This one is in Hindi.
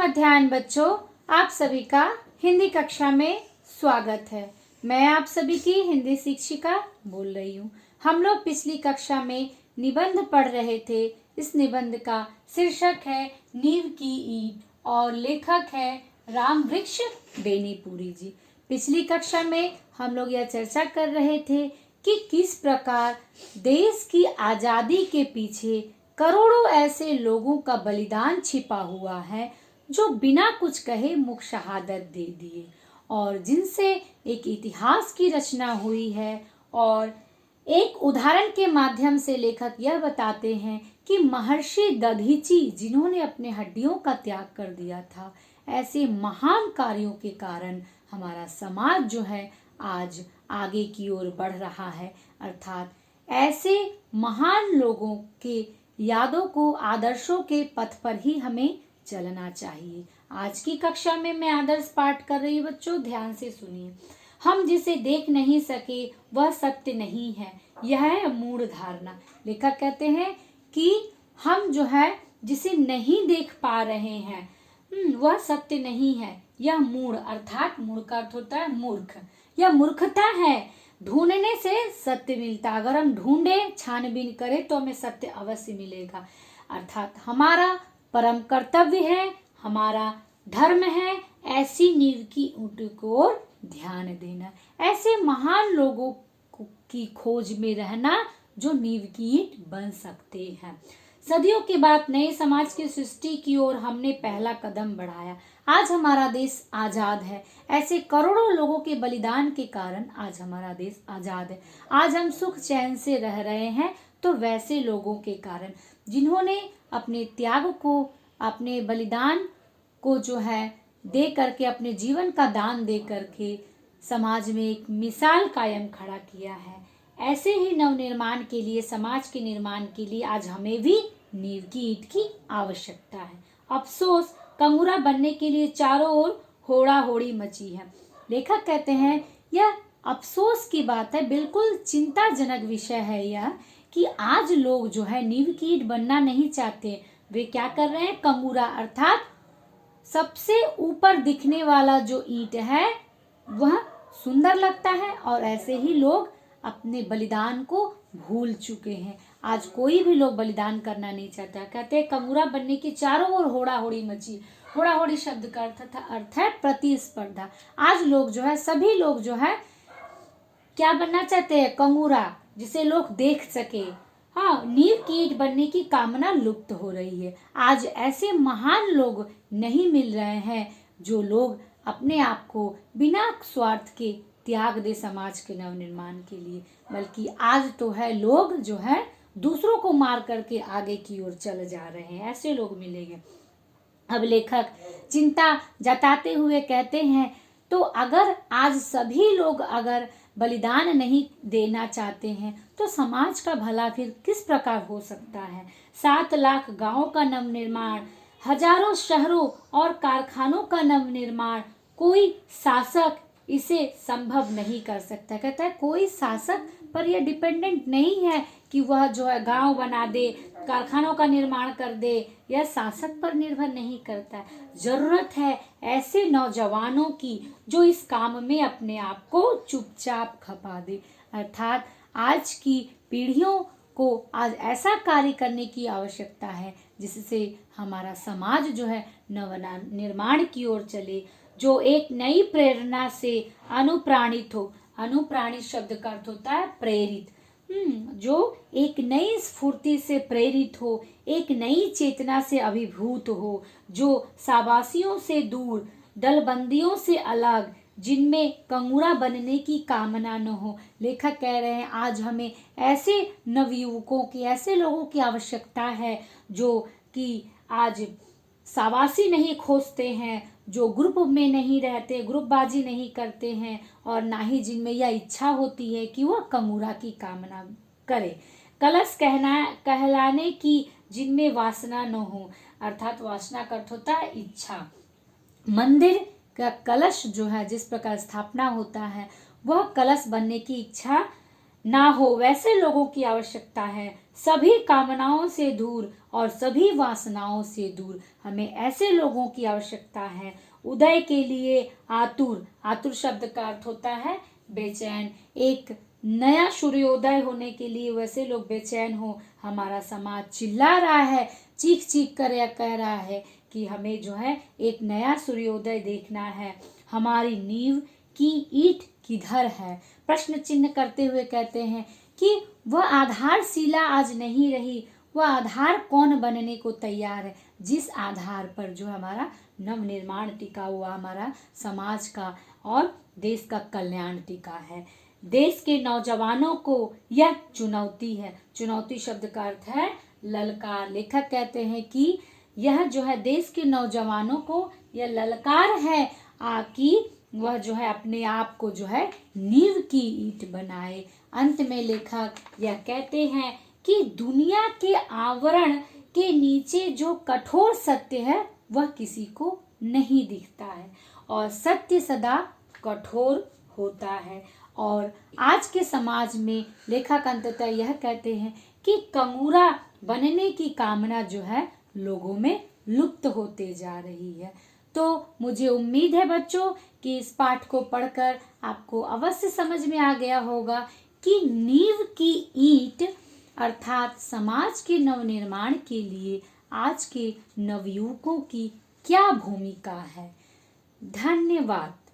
मध्याह्न बच्चों, आप सभी का हिंदी कक्षा में स्वागत है। मैं आप सभी की हिंदी शिक्षिका बोल रही हूँ। हम लोग पिछली कक्षा में निबंध पढ़ रहे थे। इस निबंध का शीर्षक है नींव की ईंट और लेखक है रामवृक्ष बेनीपुरी जी। पिछली कक्षा में हम लोग यह चर्चा कर रहे थे कि किस प्रकार देश की आज़ादी के पीछे करोड़ों ऐसे लोगों का बलिदान छिपा हुआ है जो बिना कुछ कहे मुख शहादत दे दिए और जिनसे एक इतिहास की रचना हुई है। और एक उदाहरण के माध्यम से लेखक यह बताते हैं कि महर्षि दधीची जिन्होंने अपने हड्डियों का त्याग कर दिया था, ऐसे महान कार्यों के कारण हमारा समाज जो है आज आगे की ओर बढ़ रहा है। अर्थात ऐसे महान लोगों के यादों को, आदर्शों के पथ पर ही हमें चलना चाहिए। आज की कक्षा में मैं आदर्श पाठ कर रही हूँ बच्चों, ध्यान से सुनिए। हम जिसे देख नहीं सके वह सत्य नहीं है, यह है मूढ़ धारणा। लेखक कहते हैं कि हम जो है जिसे नहीं देख पा रहे हैं वह सत्य नहीं है, यह मूढ़, अर्थात मूढ़ का अर्थ होता है मूर्ख, यह मूर्खता है। ढूंढने से सत्य मिलता, अगर हम ढूंढे, छानबीन करें तो हमें सत्य अवश्य मिलेगा। अर्थात हमारा परम कर्तव्य है, हमारा धर्म है ऐसी नींव की ईंट को ओर ध्यान देना, ऐसे महान लोगों की खोज में रहना जो नींव की ईंट बन सकते हैं। सदियों के बाद नए समाज की सृष्टि की ओर हमने पहला कदम बढ़ाया। आज हमारा देश आजाद है। ऐसे करोड़ों लोगों के बलिदान के कारण आज हमारा देश आजाद है। आज हम सुख चैन से रह रहे हैं तो वैसे लोगों के कारण जिन्होंने अपने त्याग को, अपने बलिदान को जो है दे करके, अपने जीवन का दान दे करके समाज में एक मिसाल कायम खड़ा किया है। ऐसे ही नवनिर्माण के लिए, समाज के निर्माण के लिए आज हमें भी नींव की ईंट की आवश्यकता है। अफसोस, कंगूरा बनने के लिए चारों ओर होड़ा होड़ी मची है। लेखक कहते हैं यह अफसोस की बात है, बिल्कुल चिंताजनक विषय है यह कि आज लोग जो है नींव की ईंट बनना नहीं चाहते। वे क्या कर रहे हैं? कंगूरा, अर्थात सबसे ऊपर दिखने वाला जो ईंट है वह सुंदर लगता है और ऐसे ही लोग अपने बलिदान को भूल चुके हैं। आज कोई भी लोग बलिदान करना नहीं चाहता। कहते हैं कंगूरा बनने की चारों ओर होड़ा होड़ी मची। होड़ा होड़ी शब्द का अर्थ है प्रतिस्पर्धा। आज लोग जो है, सभी लोग जो है क्या बनना चाहते हैं? कंगूरा, जिसे लोग देख सके। हाँ, नींव की ईंट बनने की कामना लुप्त हो रही है। आज ऐसे महान लोग नहीं मिल रहे हैं जो लोग अपने आप को बिना स्वार्थ के त्याग दे समाज के नवनिर्माण के लिए, बल्कि आज तो है लोग जो है दूसरों को मार करके आगे की ओर चले जा रहे हैं। ऐसे लोग मिलेंगे। अब लेखक चिंता जताते हुए कहते हैं तो अगर आज सभी लोग अगर बलिदान नहीं देना चाहते हैं तो समाज का भला फिर किस प्रकार हो सकता है? 7 लाख गांवों का नवनिर्माण, हजारों शहरों और कारखानों का नवनिर्माण, कोई शासक इसे संभव नहीं कर सकता। कहता है कोई शासक पर यह डिपेंडेंट नहीं है कि वह जो है गांव बना दे, कारखानों का निर्माण कर दे, यह शासक पर निर्भर नहीं करता। जरूरत है ऐसे नौजवानों की जो इस काम में अपने आप को चुपचाप खपा दे। अर्थात आज की पीढ़ियों को आज ऐसा कार्य करने की आवश्यकता है जिससे हमारा समाज जो है निर्माण की ओर चले, जो एक नई प्रेरणा से अनुप्राणित हो। अनुप्राणित शब्द का अर्थ होता है प्रेरित। जो एक नई स्फूर्ति से प्रेरित हो, एक नई चेतना से अभिभूत हो, जो शाबाशियों से दूर, दलबंदियों से अलग, जिनमें कंगूरा बनने की कामना न हो। लेखक कह रहे हैं आज हमें ऐसे नवयुवकों की, ऐसे लोगों की आवश्यकता है जो कि आज शाबाशी नहीं खोजते हैं, जो ग्रुप में नहीं रहते, ग्रुपबाजी नहीं करते हैं और ना ही जिनमें यह इच्छा होती है कि वह कंगूरा की कामना करे। कलश कहलाने की जिनमें वासना न हो, अर्थात वासना का अर्थ होता है इच्छा। मंदिर का कलश जो है जिस प्रकार स्थापना होता है वह कलश बनने की इच्छा ना हो, वैसे लोगों की आवश्यकता है। सभी कामनाओं से दूर और सभी वासनाओं से दूर। हमें ऐसे लोगों की आवश्यकता है, उदय के लिए आतुर। आतुर शब्द का अर्थ होता है बेचैन। एक नया सूर्योदय होने के लिए वैसे लोग बेचैन हो। हमारा समाज चिल्ला रहा है, चीख चीख कर या कह रहा है कि हमें जो है एक नया सूर्योदय देखना है। हमारी नींव की ईंट किधर है? प्रश्न चिन्ह करते हुए कहते हैं कि वह आधारशिला आज नहीं रही। वह आधार कौन बनने को तैयार है? जिस आधार पर जो हमारा नव निर्माण टिका हुआ, हमारा समाज का और देश का कल्याण टिका है। देश के नौजवानों को यह चुनौती है। चुनौती शब्द का अर्थ है ललकार। लेखक कहते हैं कि यह जो है देश के नौजवानों को यह ललकार है कि वह जो है अपने आप को जो है नींव की ईंट बनाए। अंत में लेखक यह कहते हैं कि दुनिया के आवरण के नीचे जो कठोर सत्य है वह किसी को नहीं दिखता है और सत्य सदा कठोर होता है। और आज के समाज में लेखक अंततः यह कहते हैं कि कंगूरा बनने की कामना जो है लोगों में लुप्त होते जा रही है। तो मुझे उम्मीद है बच्चों कि इस पाठ को पढ़कर आपको अवश्य समझ में आ गया होगा कि नींव की ईंट अर्थात समाज के नवनिर्माण के लिए आज के नवयुवकों की क्या भूमिका है। धन्यवाद।